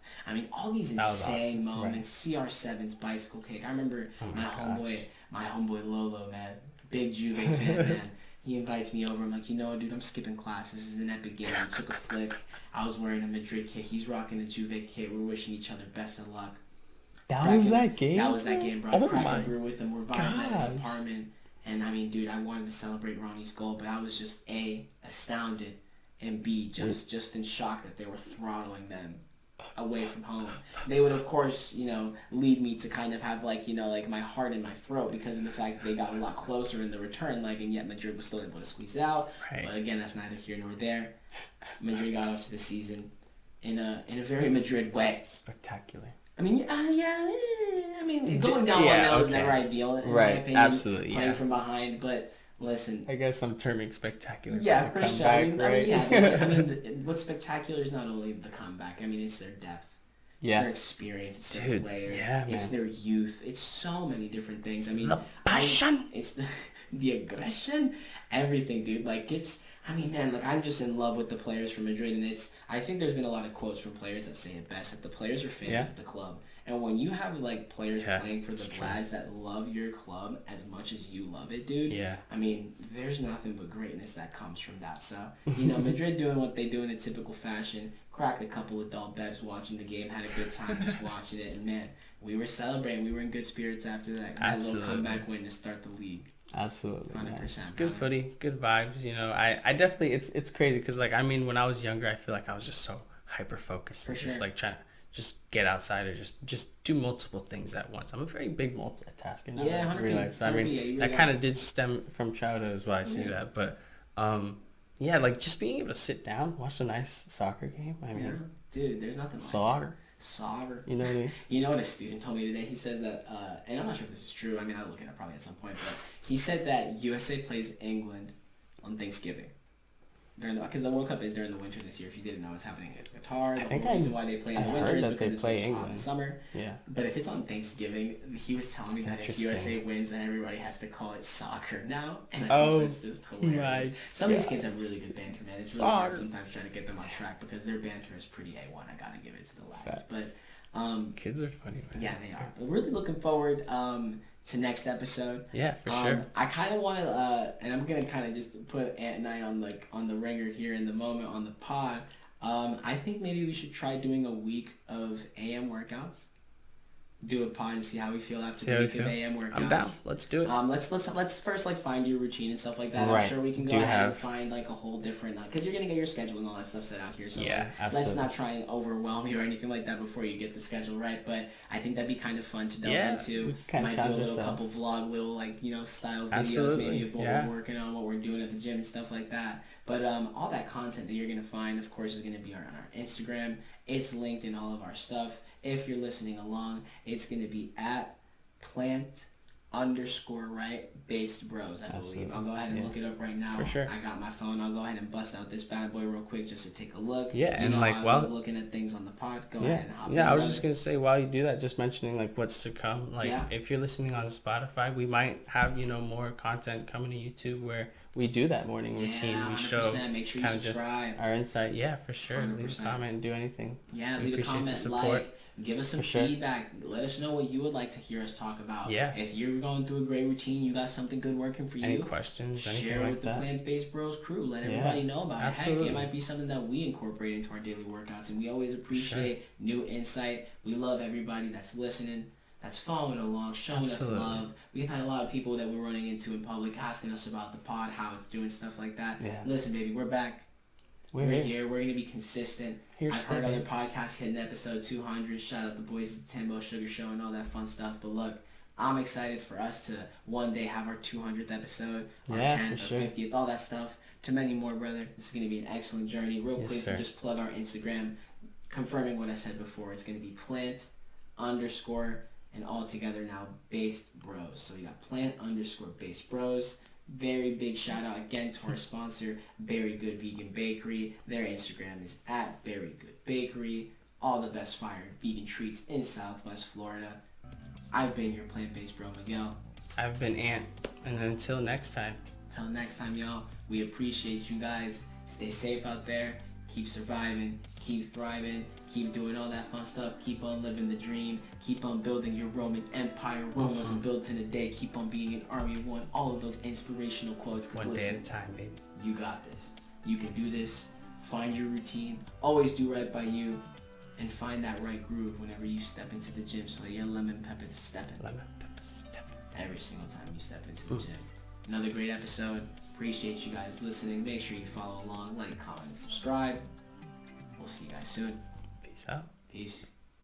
All these insane moments. Right. CR7's bicycle kick. I remember my homeboy Lolo, man. Big Juve fan, man. He invites me over. I'm like, dude, I'm skipping class. This is an epic game. I took a flick. I was wearing a Madrid kit. He's rocking the Juve kit. We're wishing each other best of luck. That was that game, bro. Oh my brew with him. We're vibing at his apartment. And dude, I wanted to celebrate Ronnie's goal, but I was just A, astounded, and B, just in shock that they were throttling them away from home. They would, of course, lead me to kind of have like my heart in my throat because of the fact that they got a lot closer in the return leg, and yet Madrid was still able to squeeze it out. Right. But again, that's neither here nor there. Madrid got off to the season in a very Madrid way. Spectacular. Going down 1-0 is never ideal, in my opinion. Absolutely, playing from behind, but listen. I guess I'm terming spectacular. Yeah, for sure. What's spectacular is not only the comeback. It's their depth. It's their experience. It's their players. Yeah, it's their youth. It's so many different things. The passion. It's the aggression. Everything, dude. I'm just in love with the players from Madrid, and I think there's been a lot of quotes from players that say it best, that the players are fans of the club. And when you have, players playing for the lads that love your club as much as you love it, dude, there's nothing but greatness that comes from that. So, Madrid doing what they do in a typical fashion, cracked a couple of adult bevs watching the game, had a good time just watching it, and man, we were celebrating. We were in good spirits after that little comeback win to start the league. Absolutely. 100%. It's good footy, good vibes. I definitely, it's crazy because when I was younger, I feel like I was just so hyper focused, just trying to just get outside or just do multiple things at once. I'm a very big multitasker now. Yeah, 100%. Realize. That kind of did stem from childhood as well. I see that, but just being able to sit down, watch a nice soccer game. Dude, there's nothing like Soccer. You know what I mean? You know what a student told me today? He says that, and I'm not sure if this is true. I'll look it up probably at some point, but he said that USA plays England on Thanksgiving. Because the World Cup is during the winter this year. If you didn't know, it's happening in Qatar. The reason why they play in the winter is because it's hot in the summer. Yeah. But if it's on Thanksgiving, he was telling me that if USA wins, then everybody has to call it soccer now. And I think it's just hilarious. Some of these kids have really good banter, man. It's really hard sometimes trying to get them on track because their banter is pretty A1. I gotta give it to the lads. But kids are funny, man. Yeah, they are. But really looking forward to next episode. Yeah, for sure. I kind of want to, and I'm gonna kind of just put Ant and I on the ringer here in the moment on the pod. I think maybe we should try doing a week of AM workouts. Do a pod and see how we feel after the week of AM workouts. I'm down. Let's do it. Let's first like find your routine and stuff like that. Right. I'm sure we can go ahead and find like a whole different, because you're gonna get your schedule and all that stuff set out here. So yeah, like, let's not try and overwhelm you or anything like that before you get the schedule right. But I think that'd be kind of fun to delve into. Might do a little couple vlog, little like style videos maybe of what we're working on, what we're doing at the gym and stuff like that. But all that content that you're gonna find, of course, is gonna be on our Instagram. It's linked in all of our stuff. If you're listening along, it's going to be at plant_based_bros, I believe. I'll go ahead and look it up right now. For sure. I got my phone. I'll go ahead and bust out this bad boy real quick just to take a look. Yeah, and like while looking at things on the pod, go ahead and hop in. Yeah, I was just going to say, while you do that, just mentioning like what's to come. Like if you're listening on Spotify, we might have, more content coming to YouTube where we do that morning routine. We show make sure you subscribe. Our insight. Yeah, for sure. 100%. Leave a comment and do anything. Yeah, leave a comment, like, give us some feedback. Let us know what you would like to hear us talk about. Yeah. If you're going through a great routine, you got something good working for you. Any questions, anything share like with that. The Plant-Based Bros crew. Let everybody know about it. Heck, it might be something that we incorporate into our daily workouts, and we always appreciate new insight. We love everybody that's listening, that's following along, showing us love. We've had a lot of people that we're running into in public asking us about the pod, how it's doing, stuff like that. Yeah. Listen, baby, we're back. We're here. We're going to be consistent. I've heard other podcasts hitting episode 200. Shout out the boys at the Timbo Sugar Show and all that fun stuff. But look, I'm excited for us to one day have our 200th episode, our 10th, our 50th, all that stuff. To many more, brother. This is going to be an excellent journey. Real quick, just plug our Instagram, confirming what I said before. It's going to be plant_ and all together now based bros. So you got plant_based bros. Very big shout out again to our sponsor, Very Good Vegan Bakery. Their Instagram is at Very Good Bakery. All the best fire vegan treats in Southwest Florida. I've been your plant-based bro, Miguel. I've been Ant. And until next time. Till next time, y'all. We appreciate you guys. Stay safe out there. Keep surviving. Keep thriving. Keep doing all that fun stuff. Keep on living the dream. Keep on building your Roman Empire. Rome wasn't built in a day. Keep on being an army of one. All of those inspirational quotes. One day at a time, baby. You got this. You can do this. Find your routine. Always do right by you. And find that right groove whenever you step into the gym. So your lemon pepper's stepping. Every single time you step into the gym. Another great episode. Appreciate you guys listening. Make sure you follow along, like, comment, and subscribe. We'll see you guys soon. Peace out. Peace.